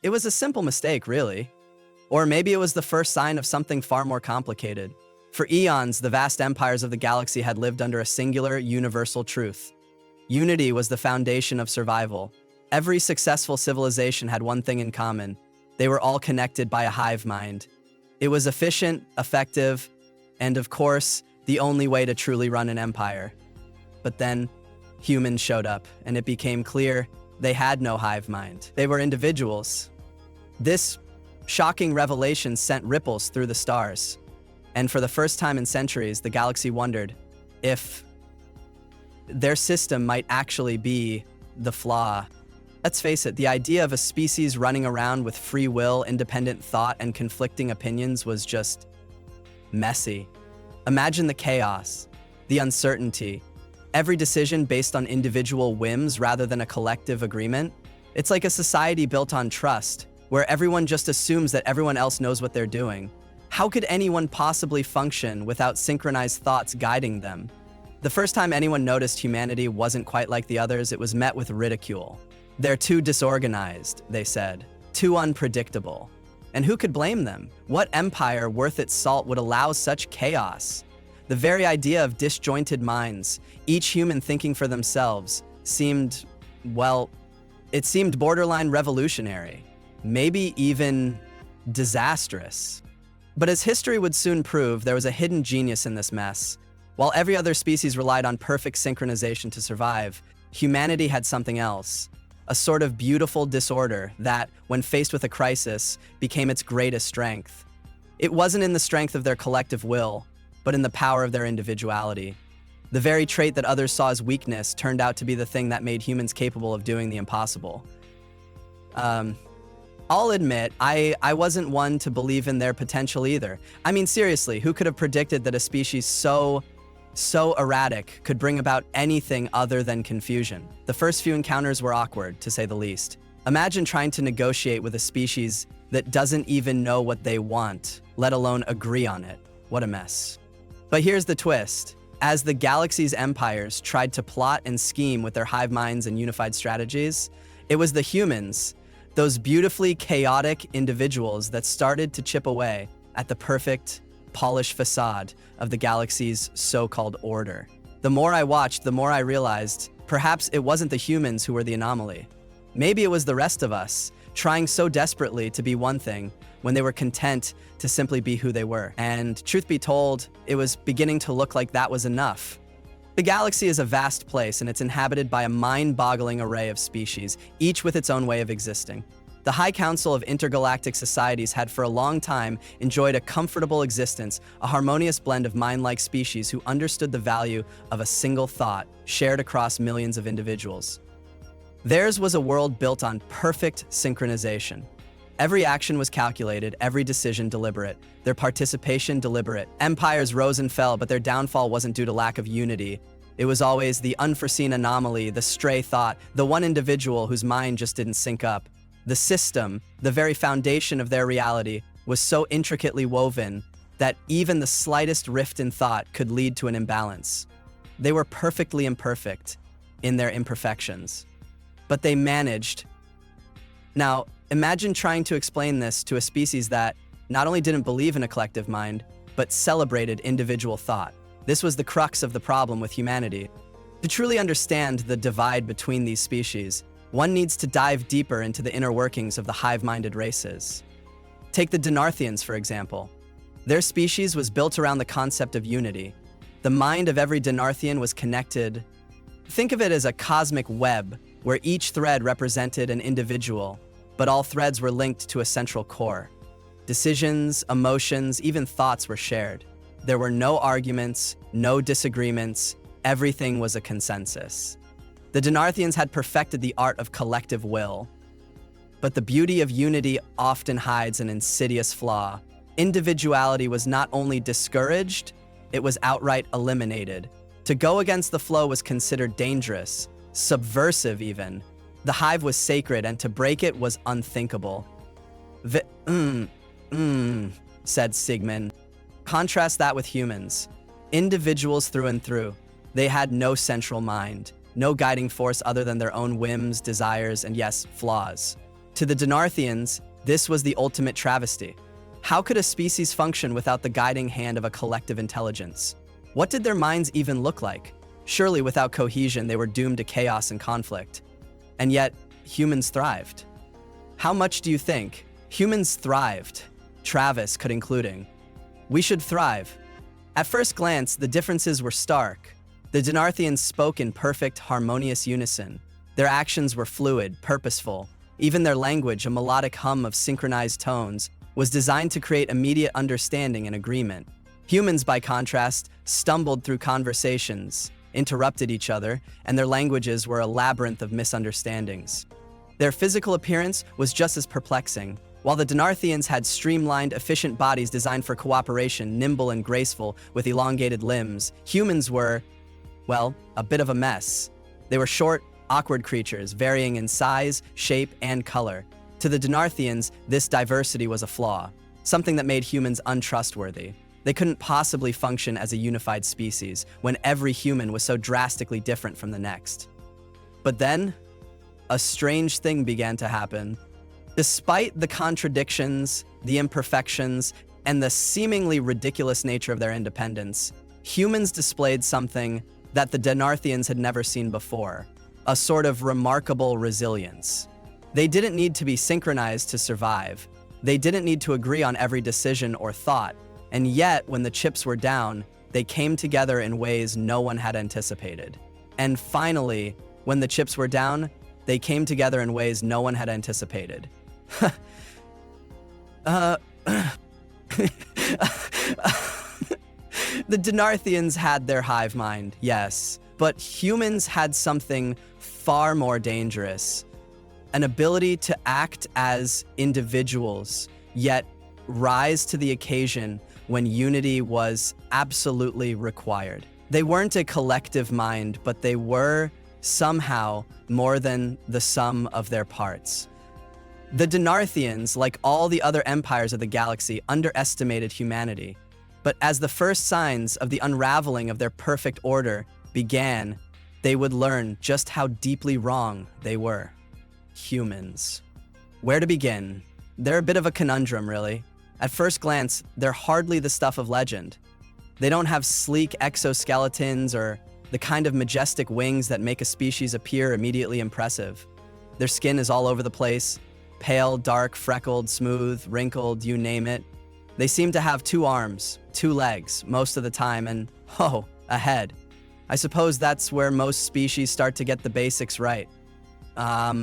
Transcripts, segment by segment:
It was a simple mistake, really. Or maybe it was the first sign of something far more complicated. For eons, the vast empires of the galaxy had lived under a singular, universal truth. Unity was the foundation of survival. Every successful civilization had one thing in common. They were all connected by a hive mind. It was efficient, effective, and of course, the only way to truly run an empire. But then, humans showed up, and it became clear they had no hive mind. They were individuals. This shocking revelation sent ripples through the stars. And for the first time in centuries, the galaxy wondered if their system might actually be the flaw. Let's face it, the idea of a species running around with free will, independent thought, and conflicting opinions was just messy. Imagine the chaos, the uncertainty, every decision based on individual whims rather than a collective agreement. It's like a society built on trust, where everyone just assumes that everyone else knows what they're doing. How could anyone possibly function without synchronized thoughts guiding them? The first time anyone noticed humanity wasn't quite like the others, it was met with ridicule. They're too disorganized, they said, too unpredictable. And who could blame them? What empire worth its salt would allow such chaos? The very idea of disjointed minds, each human thinking for themselves, seemed, well, it seemed borderline revolutionary, maybe even disastrous. But as history would soon prove, there was a hidden genius in this mess. While every other species relied on perfect synchronization to survive, humanity had something else. A sort of beautiful disorder that, when faced with a crisis, became its greatest strength. It wasn't in the strength of their collective will, but in the power of their individuality. The very trait that others saw as weakness turned out to be the thing that made humans capable of doing the impossible. I'll admit, I wasn't one to believe in their potential either. I mean, seriously, who could have predicted that a species so erratic could bring about anything other than confusion? The first few encounters were awkward, to say the least. Imagine trying to negotiate with a species that doesn't even know what they want, let alone agree on it. What a mess. But here's the twist. As the galaxy's empires tried to plot and scheme with their hive minds and unified strategies, it was the humans, those beautifully chaotic individuals, that started to chip away at the perfect, polished facade of the galaxy's so-called order. The more I watched, the more I realized perhaps it wasn't the humans who were the anomaly. Maybe it was the rest of us, trying so desperately to be one thing when they were content to simply be who they were. And truth be told, it was beginning to look like that was enough. The galaxy is a vast place, and it's inhabited by a mind-boggling array of species, each with its own way of existing. The High Council of Intergalactic Societies had for a long time enjoyed a comfortable existence, a harmonious blend of mind-like species who understood the value of a single thought shared across millions of individuals. Theirs was a world built on perfect synchronization. Every action was calculated, every decision deliberate, their participation deliberate. Empires rose and fell, but their downfall wasn't due to lack of unity. It was always the unforeseen anomaly, the stray thought, the one individual whose mind just didn't sync up. The system, the very foundation of their reality, was so intricately woven that even the slightest rift in thought could lead to an imbalance. They were perfectly imperfect in their imperfections, but they managed. Now, imagine trying to explain this to a species that not only didn't believe in a collective mind, but celebrated individual thought. This was the crux of the problem with humanity. To truly understand the divide between these species, one needs to dive deeper into the inner workings of the hive-minded races. Take the Denarthians, for example. Their species was built around the concept of unity. The mind of every Denarthian was connected. Think of it as a cosmic web, where each thread represented an individual, but all threads were linked to a central core. Decisions, emotions, even thoughts were shared. There were no arguments, no disagreements. Everything was a consensus. The Denarthians had perfected the art of collective will. But the beauty of unity often hides an insidious flaw. Individuality was not only discouraged, it was outright eliminated. To go against the flow was considered dangerous, subversive even. The hive was sacred, and to break it was unthinkable. Said Sigmund. Contrast that with humans. Individuals through and through. They had no central mind, no guiding force other than their own whims, desires, and yes, flaws. To the Denarthians, this was the ultimate travesty. How could a species function without the guiding hand of a collective intelligence? What did their minds even look like? Surely without cohesion, they were doomed to chaos and conflict. And yet, humans thrived. How much do you think humans thrived? Travis could including. We should thrive. At first glance, the differences were stark. The Denarthians spoke in perfect, harmonious unison. Their actions were fluid, purposeful. Even their language, a melodic hum of synchronized tones, was designed to create immediate understanding and agreement. Humans, by contrast, stumbled through conversations, interrupted each other, and their languages were a labyrinth of misunderstandings. Their physical appearance was just as perplexing. While the Denarthians had streamlined, efficient bodies designed for cooperation, nimble and graceful, with elongated limbs, humans were, well, a bit of a mess. They were short, awkward creatures, varying in size, shape, and color. To the Denarthians, this diversity was a flaw, something that made humans untrustworthy. They couldn't possibly function as a unified species when every human was so drastically different from the next. But then, a strange thing began to happen. Despite the contradictions, the imperfections, and the seemingly ridiculous nature of their independence, humans displayed something that the Denarthians had never seen before, a sort of remarkable resilience. They didn't need to be synchronized to survive. They didn't need to agree on every decision or thought. And yet, when the chips were down, they came together in ways no one had anticipated. And finally, when the chips were down, they came together in ways no one had anticipated. The Denarthians had their hive mind, yes, but humans had something far more dangerous. An ability to act as individuals, yet rise to the occasion when unity was absolutely required. They weren't a collective mind, but they were somehow more than the sum of their parts. The Denarthians, like all the other empires of the galaxy, underestimated humanity. But as the first signs of the unraveling of their perfect order began, they would learn just how deeply wrong they were. Humans. Where to begin? They're a bit of a conundrum, really. At first glance, they're hardly the stuff of legend. They don't have sleek exoskeletons or the kind of majestic wings that make a species appear immediately impressive. Their skin is all over the place, pale, dark, freckled, smooth, wrinkled, you name it. They seem to have 2 arms, 2 legs most of the time, and, oh, a head. I suppose that's where most species start to get the basics right. But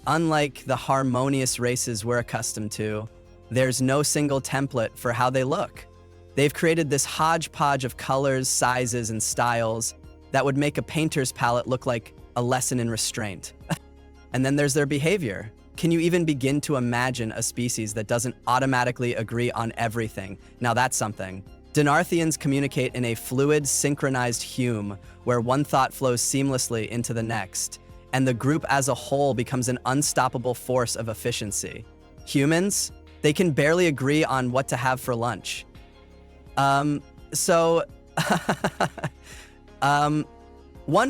unlike the harmonious races we're accustomed to, there's no single template for how they look. They've created this hodgepodge of colors, sizes, and styles that would make a painter's palette look like a lesson in restraint. And then there's their behavior. Can you even begin to imagine a species that doesn't automatically agree on everything? Now that's something. Denarthians communicate in a fluid, synchronized hum where one thought flows seamlessly into the next, and the group as a whole becomes an unstoppable force of efficiency. Humans, they can barely agree on what to have for lunch. One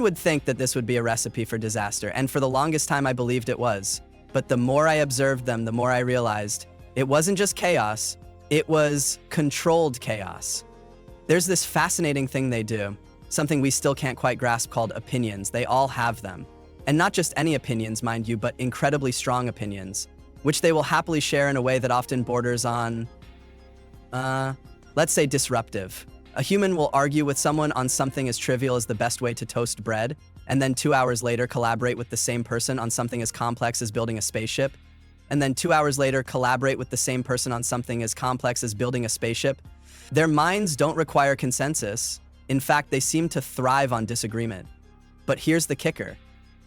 would think that this would be a recipe for disaster, and for the longest time I believed it was. But the more I observed them, the more I realized it wasn't just chaos, it was controlled chaos. There's this fascinating thing they do, something we still can't quite grasp called opinions. They all have them. And not just any opinions, mind you, but incredibly strong opinions, which they will happily share in a way that often borders on, let's say disruptive. A human will argue with someone on something as trivial as the best way to toast bread, and then 2 hours later collaborate with the same person on something as complex as building a spaceship, and then 2 hours later collaborate with the same person on something as complex as building a spaceship. Their minds don't require consensus. In fact, they seem to thrive on disagreement. But here's the kicker.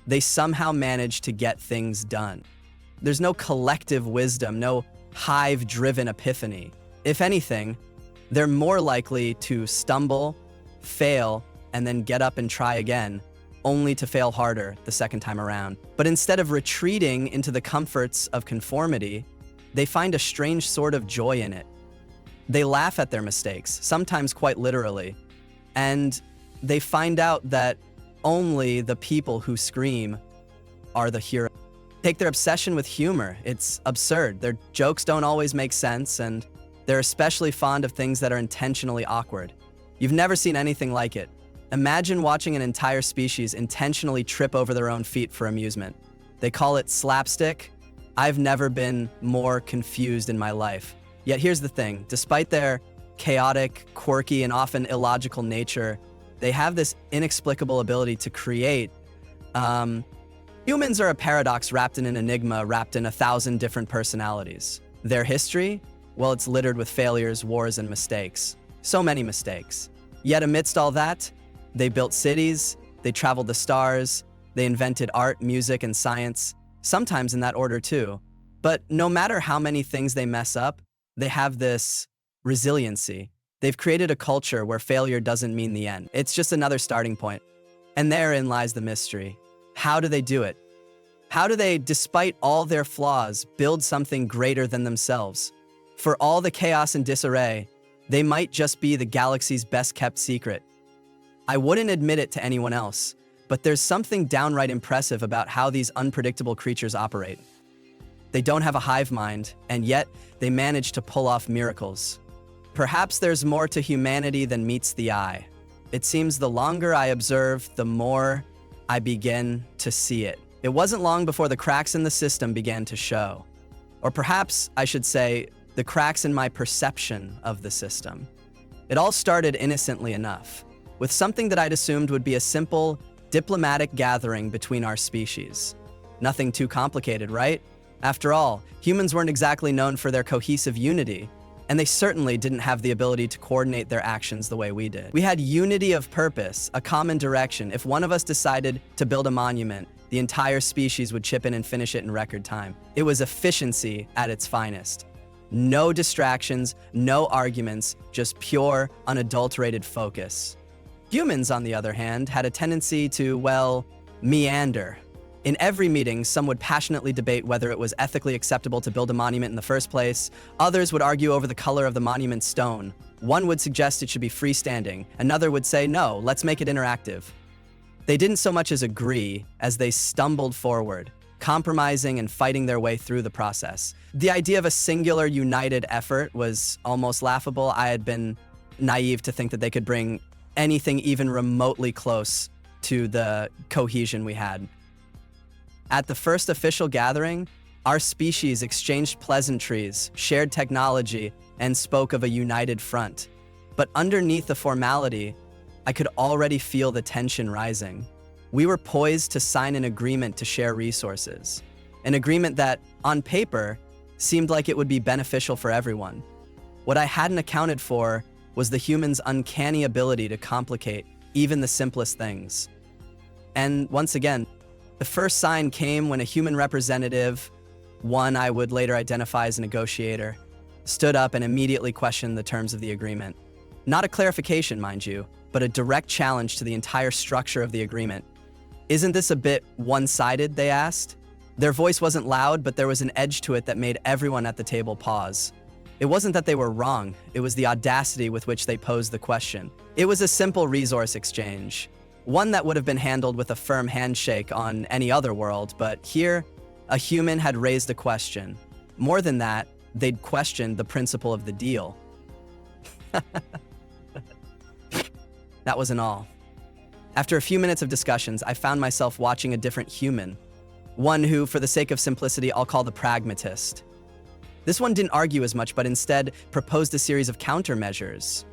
They somehow manage to get things done. There's no collective wisdom, no hive-driven epiphany. If anything, they're more likely to stumble, fail, and then get up and try again, only to fail harder the second time around. But instead of retreating into the comforts of conformity, they find a strange sort of joy in it. They laugh at their mistakes, sometimes quite literally, and they find out that only the people who scream are the heroes. Take their obsession with humor. It's absurd. Their jokes don't always make sense, and they're especially fond of things that are intentionally awkward. You've never seen anything like it. Imagine watching an entire species intentionally trip over their own feet for amusement. They call it slapstick. I've never been more confused in my life. Yet here's the thing, despite their chaotic, quirky, and often illogical nature, they have this inexplicable ability to create. Humans are a paradox wrapped in an enigma, wrapped in 1,000 different personalities. Their history? Well, it's littered with failures, wars, and mistakes. So many mistakes. Yet amidst all that, they built cities, they traveled the stars, they invented art, music, and science, sometimes in that order too. But no matter how many things they mess up, they have this resiliency. They've created a culture where failure doesn't mean the end. It's just another starting point. And therein lies the mystery. How do they do it? How do they, despite all their flaws, build something greater than themselves? For all the chaos and disarray, they might just be the galaxy's best-kept secret. I wouldn't admit it to anyone else, but there's something downright impressive about how these unpredictable creatures operate. They don't have a hive mind, and yet they manage to pull off miracles. Perhaps there's more to humanity than meets the eye. It seems the longer I observe, the more I begin to see it. It wasn't long before the cracks in the system began to show. Or perhaps I should say, the cracks in my perception of the system. It all started innocently enough, with something that I'd assumed would be a simple, diplomatic gathering between our species. Nothing too complicated, right? After all, humans weren't exactly known for their cohesive unity, and they certainly didn't have the ability to coordinate their actions the way we did. We had unity of purpose, a common direction. If one of us decided to build a monument, the entire species would chip in and finish it in record time. It was efficiency at its finest. No distractions, no arguments, just pure, unadulterated focus. Humans, on the other hand, had a tendency to, well, meander. In every meeting, some would passionately debate whether it was ethically acceptable to build a monument in the first place. Others would argue over the color of the monument's stone. One would suggest it should be freestanding. Another would say, no, let's make it interactive. They didn't so much as agree as they stumbled forward, compromising and fighting their way through the process. The idea of a singular, united effort was almost laughable. I had been naive to think that they could bring anything even remotely close to the cohesion we had. At the first official gathering, our species exchanged pleasantries, shared technology, and spoke of a united front. But underneath the formality, I could already feel the tension rising. We were poised to sign an agreement to share resources. An agreement that, on paper, seemed like it would be beneficial for everyone. What I hadn't accounted for was the humans' uncanny ability to complicate even the simplest things. And once again, the first sign came when a human representative, one I would later identify as a negotiator, stood up and immediately questioned the terms of the agreement. Not a clarification, mind you, but a direct challenge to the entire structure of the agreement. Isn't this a bit one-sided, they asked? Their voice wasn't loud, but there was an edge to it that made everyone at the table pause. It wasn't that they were wrong, it was the audacity with which they posed the question. It was a simple resource exchange, one that would have been handled with a firm handshake on any other world, but here, a human had raised a question. More than that, they'd questioned the principle of the deal. That wasn't all. After a few minutes of discussions, I found myself watching a different human. One who, for the sake of simplicity, I'll call the pragmatist. This one didn't argue as much, but instead proposed a series of countermeasures,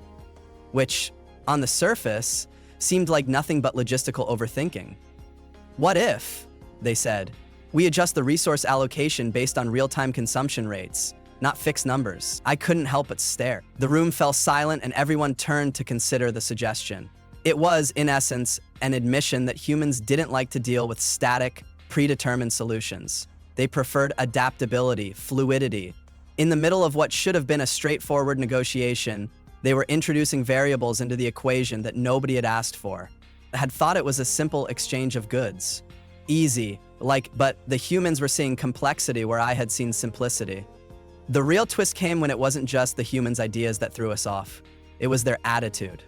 which, on the surface, seemed like nothing but logistical overthinking. What if, they said, we adjust the resource allocation based on real-time consumption rates, not fixed numbers? I couldn't help but stare. The room fell silent and everyone turned to consider the suggestion. It was, in essence, an admission that humans didn't like to deal with static, predetermined solutions. They preferred adaptability, fluidity. In the middle of what should have been a straightforward negotiation, they were introducing variables into the equation that nobody had asked for. I had thought it was a simple exchange of goods. Easy, but the humans were seeing complexity where I had seen simplicity. The real twist came when it wasn't just the humans' ideas that threw us off. It was their attitude.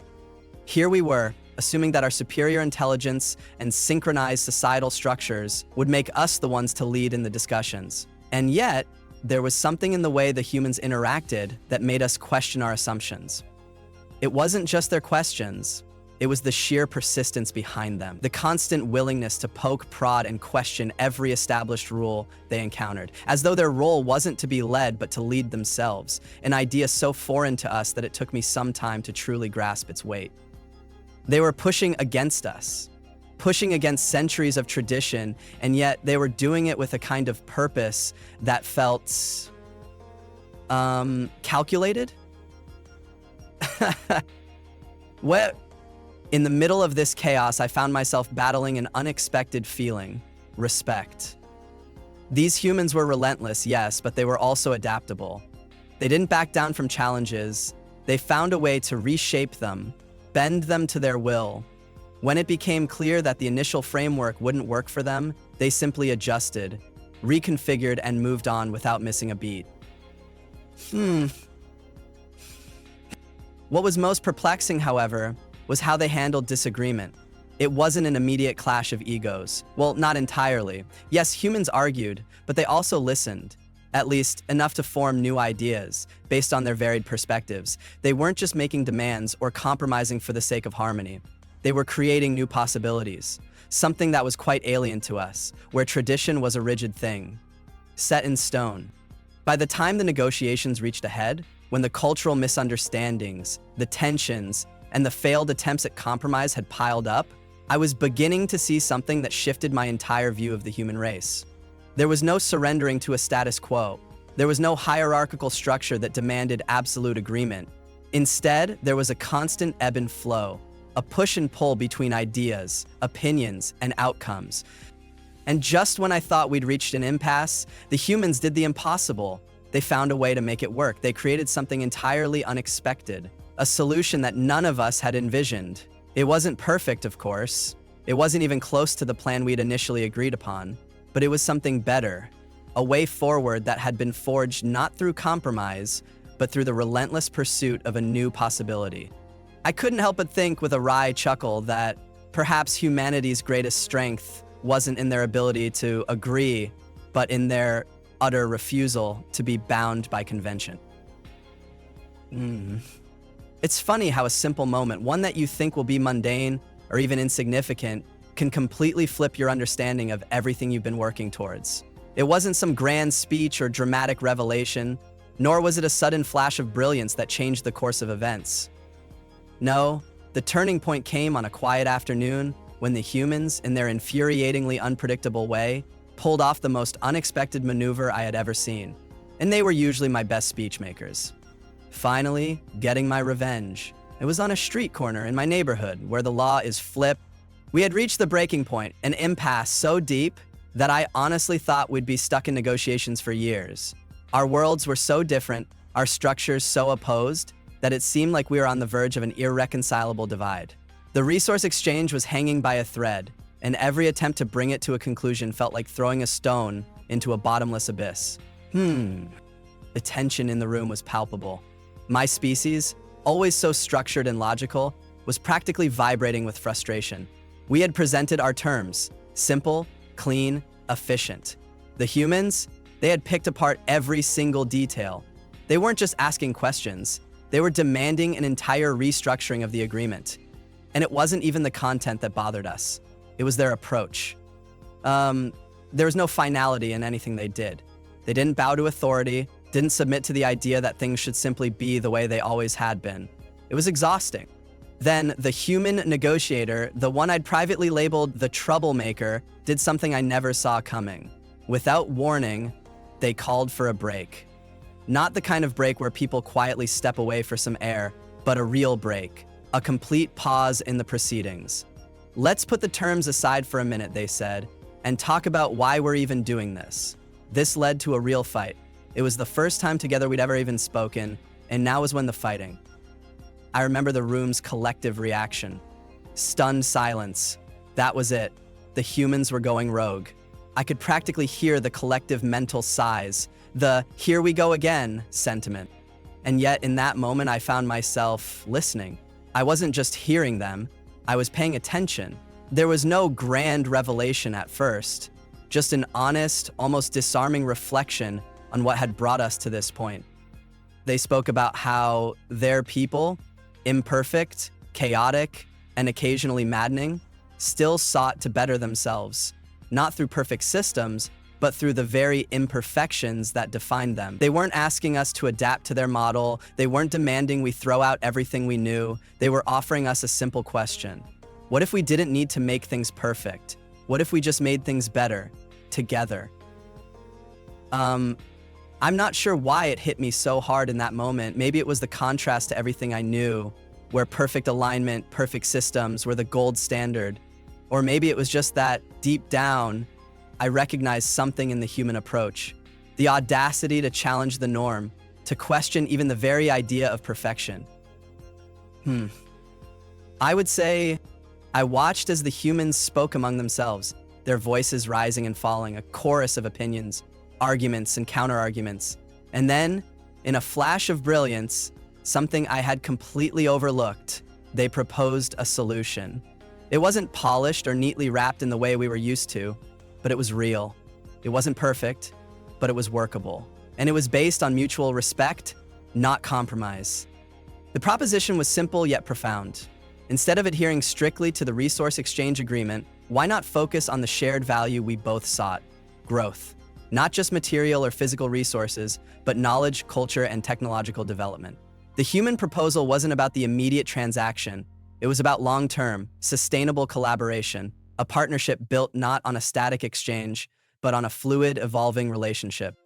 Here we were, assuming that our superior intelligence and synchronized societal structures would make us the ones to lead in the discussions. And yet, there was something in the way the humans interacted that made us question our assumptions. It wasn't just their questions, it was the sheer persistence behind them, the constant willingness to poke, prod, and question every established rule they encountered, as though their role wasn't to be led but to lead themselves, an idea so foreign to us that it took me some time to truly grasp its weight. They were pushing against us, pushing against centuries of tradition, and yet they were doing it with a kind of purpose that felt calculated? What? In the middle of this chaos, I found myself battling an unexpected feeling: respect. These humans were relentless, yes, but they were also adaptable. They didn't back down from challenges. They found a way to reshape them, bend them to their will. When it became clear that the initial framework wouldn't work for them, they simply adjusted, reconfigured, and moved on without missing a beat. What was most perplexing, however, was how they handled disagreement. It wasn't an immediate clash of egos. Well, not entirely. Yes, humans argued, but they also listened. At least, enough to form new ideas, based on their varied perspectives. They weren't just making demands or compromising for the sake of harmony. They were creating new possibilities, something that was quite alien to us, where tradition was a rigid thing, set in stone. By the time the negotiations reached a head, when the cultural misunderstandings, the tensions, and the failed attempts at compromise had piled up, I was beginning to see something that shifted my entire view of the human race. There was no surrendering to a status quo. There was no hierarchical structure that demanded absolute agreement. Instead, there was a constant ebb and flow, a push and pull between ideas, opinions, and outcomes. And just when I thought we'd reached an impasse, the humans did the impossible. They found a way to make it work. They created something entirely unexpected, a solution that none of us had envisioned. It wasn't perfect, of course. It wasn't even close to the plan we'd initially agreed upon, but it was something better, a way forward that had been forged not through compromise, but through the relentless pursuit of a new possibility. I couldn't help but think with a wry chuckle that perhaps humanity's greatest strength wasn't in their ability to agree, but in their utter refusal to be bound by convention. It's funny how a simple moment, one that you think will be mundane or even insignificant, can completely flip your understanding of everything you've been working towards. It wasn't some grand speech or dramatic revelation, nor was it a sudden flash of brilliance that changed the course of events. No, the turning point came on a quiet afternoon when the humans, in their infuriatingly unpredictable way, pulled off the most unexpected maneuver I had ever seen. And they were usually my best speechmakers. Finally, getting my revenge. It was on a street corner in my neighborhood where the law is flipped. We had reached the breaking point, an impasse so deep that I honestly thought we'd be stuck in negotiations for years. Our worlds were so different, our structures so opposed, that it seemed like we were on the verge of an irreconcilable divide. The resource exchange was hanging by a thread, and every attempt to bring it to a conclusion felt like throwing a stone into a bottomless abyss. The tension in the room was palpable. My species, always so structured and logical, was practically vibrating with frustration. We had presented our terms: simple, clean, efficient. The humans, they had picked apart every single detail. They weren't just asking questions, they were demanding an entire restructuring of the agreement. And it wasn't even the content that bothered us. It was their approach. There was no finality in anything they did. They didn't bow to authority, didn't submit to the idea that things should simply be the way they always had been. It was exhausting. Then the human negotiator, the one I'd privately labeled the troublemaker, did something I never saw coming. Without warning, they called for a break. Not the kind of break where people quietly step away for some air, but a real break, a complete pause in the proceedings. Let's put the terms aside for a minute, they said, and talk about why we're even doing this. This led to a real fight. It was the first time together we'd ever even spoken, and now was when the fighting. I remember the room's collective reaction. Stunned silence. That was it. The humans were going rogue. I could practically hear the collective mental sighs, the "here we go again" sentiment. And yet in that moment I found myself listening. I wasn't just hearing them, I was paying attention. There was no grand revelation at first, just an honest, almost disarming reflection on what had brought us to this point. They spoke about how their people, imperfect, chaotic, and occasionally maddening, still sought to better themselves, not through perfect systems, but through the very imperfections that defined them. They weren't asking us to adapt to their model. They weren't demanding we throw out everything we knew. They were offering us a simple question. What if we didn't need to make things perfect? What if we just made things better, together? I'm not sure why it hit me so hard in that moment. Maybe it was the contrast to everything I knew, where perfect alignment, perfect systems were the gold standard. Or maybe it was just that, deep down, I recognized something in the human approach. The audacity to challenge the norm, to question even the very idea of perfection. I would say I watched as the humans spoke among themselves, their voices rising and falling, a chorus of opinions, arguments and counter-arguments. And then, in a flash of brilliance, something I had completely overlooked, they proposed a solution. It wasn't polished or neatly wrapped in the way we were used to, but it was real. It wasn't perfect, but it was workable. And it was based on mutual respect, not compromise. The proposition was simple yet profound. Instead of adhering strictly to the resource exchange agreement, why not focus on the shared value we both sought? Growth. Not just material or physical resources, but knowledge, culture, and technological development. The human proposal wasn't about the immediate transaction. It was about long-term, sustainable collaboration, a partnership built not on a static exchange, but on a fluid, evolving relationship.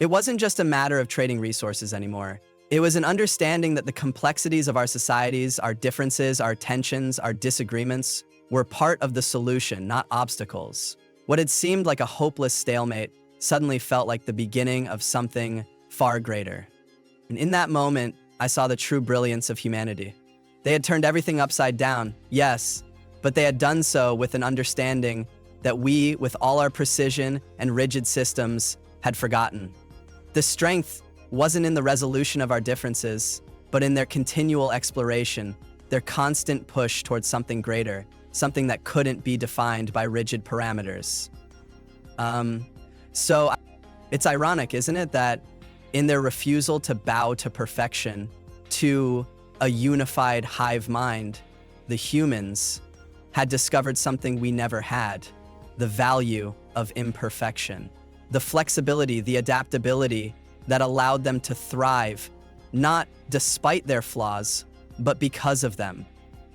It wasn't just a matter of trading resources anymore. It was an understanding that the complexities of our societies, our differences, our tensions, our disagreements, were part of the solution, not obstacles. What had seemed like a hopeless stalemate suddenly felt like the beginning of something far greater. And in that moment, I saw the true brilliance of humanity. They had turned everything upside down, yes, but they had done so with an understanding that we, with all our precision and rigid systems, had forgotten. The strength wasn't in the resolution of our differences, but in their continual exploration, their constant push towards something greater, something that couldn't be defined by rigid parameters. So it's ironic, isn't it, that in their refusal to bow to perfection, to a unified hive mind, the humans had discovered something we never had, the value of imperfection, the flexibility, the adaptability that allowed them to thrive, not despite their flaws, but because of them,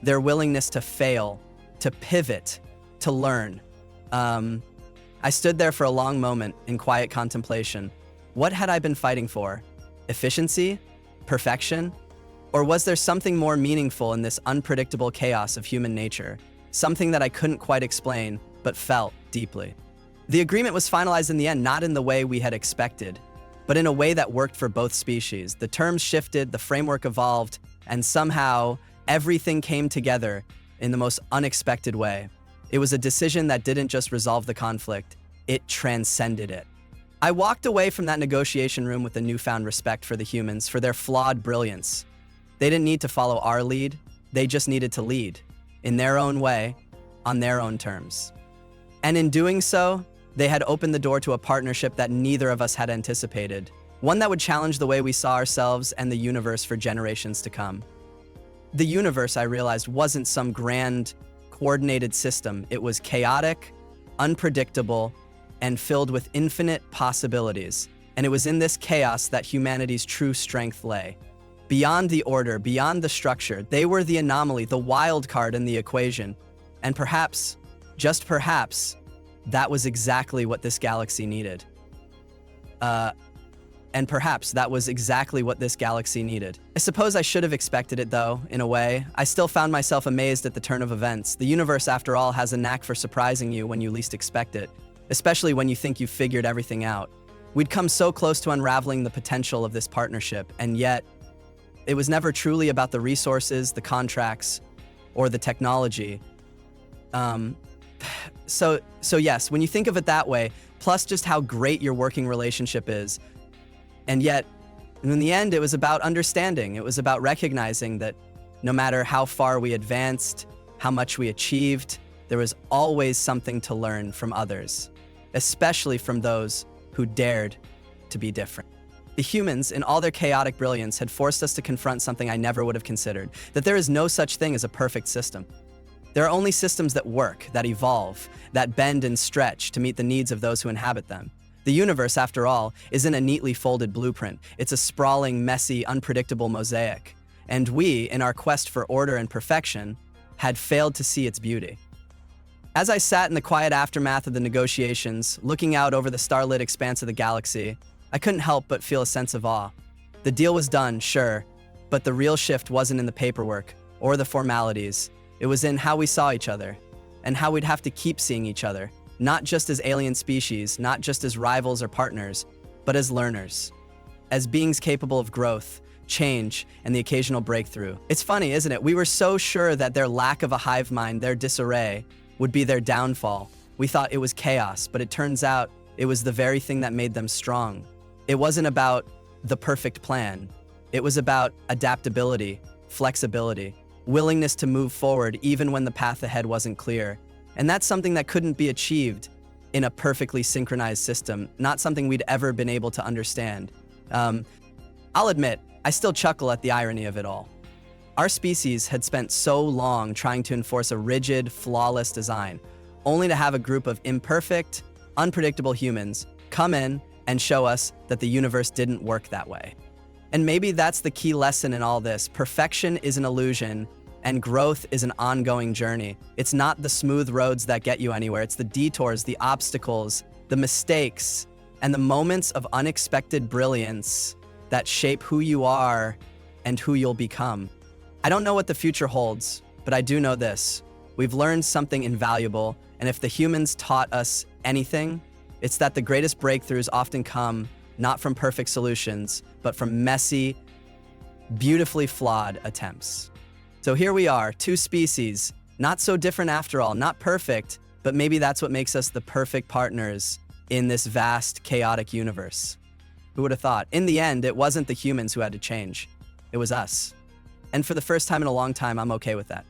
their willingness to fail, to pivot, to learn. I stood there for a long moment in quiet contemplation. What had I been fighting for? Efficiency? Perfection? Or was there something more meaningful in this unpredictable chaos of human nature? Something that I couldn't quite explain, but felt deeply. The agreement was finalized in the end, not in the way we had expected, but in a way that worked for both species. The terms shifted, the framework evolved, and somehow everything came together in the most unexpected way. It was a decision that didn't just resolve the conflict, it transcended it. I walked away from that negotiation room with a newfound respect for the humans, for their flawed brilliance. They didn't need to follow our lead, they just needed to lead, in their own way, on their own terms. And in doing so, they had opened the door to a partnership that neither of us had anticipated, one that would challenge the way we saw ourselves and the universe for generations to come. The universe, I realized, wasn't some grand, coordinated system. It was chaotic, unpredictable, and filled with infinite possibilities. And it was in this chaos that humanity's true strength lay. Beyond the order, beyond the structure, they were the anomaly, the wild card in the equation. And perhaps, just perhaps, that was exactly what this galaxy needed. And perhaps that was exactly what this galaxy needed. I suppose I should have expected it, though, in a way. I still found myself amazed at the turn of events. The universe, after all, has a knack for surprising you when you least expect it, especially when you think you've figured everything out. We'd come so close to unraveling the potential of this partnership, and yet, it was never truly about the resources, the contracts, or the technology. So yes, when you think of it that way, plus just how great your working relationship is, and yet, in the end, it was about understanding. It was about recognizing that no matter how far we advanced, how much we achieved, there was always something to learn from others, especially from those who dared to be different. The humans, in all their chaotic brilliance, had forced us to confront something I never would have considered, that there is no such thing as a perfect system. There are only systems that work, that evolve, that bend and stretch to meet the needs of those who inhabit them. The universe, after all, isn't a neatly folded blueprint. It's a sprawling, messy, unpredictable mosaic. And we, in our quest for order and perfection, had failed to see its beauty. As I sat in the quiet aftermath of the negotiations, looking out over the starlit expanse of the galaxy, I couldn't help but feel a sense of awe. The deal was done, sure, but the real shift wasn't in the paperwork or the formalities. It was in how we saw each other, and how we'd have to keep seeing each other, not just as alien species, not just as rivals or partners, but as learners, as beings capable of growth, change, and the occasional breakthrough. It's funny, isn't it? We were so sure that their lack of a hive mind, their disarray, would be their downfall. We thought it was chaos, but it turns out it was the very thing that made them strong. It wasn't about the perfect plan. It was about adaptability, flexibility, willingness to move forward even when the path ahead wasn't clear. And that's something that couldn't be achieved in a perfectly synchronized system, not something we'd ever been able to understand. I'll admit, I still chuckle at the irony of it all. Our species had spent so long trying to enforce a rigid, flawless design, only to have a group of imperfect, unpredictable humans come in and show us that the universe didn't work that way. And maybe that's the key lesson in all this. Perfection is an illusion, and growth is an ongoing journey. It's not the smooth roads that get you anywhere. It's the detours, the obstacles, the mistakes, and the moments of unexpected brilliance that shape who you are and who you'll become. I don't know what the future holds, but I do know this. We've learned something invaluable, and if the humans taught us anything, it's that the greatest breakthroughs often come not from perfect solutions, but from messy, beautifully flawed attempts. So here we are, two species, not so different after all, not perfect, but maybe that's what makes us the perfect partners in this vast, chaotic universe. Who would have thought? In the end, it wasn't the humans who had to change. It was us. And for the first time in a long time, I'm okay with that.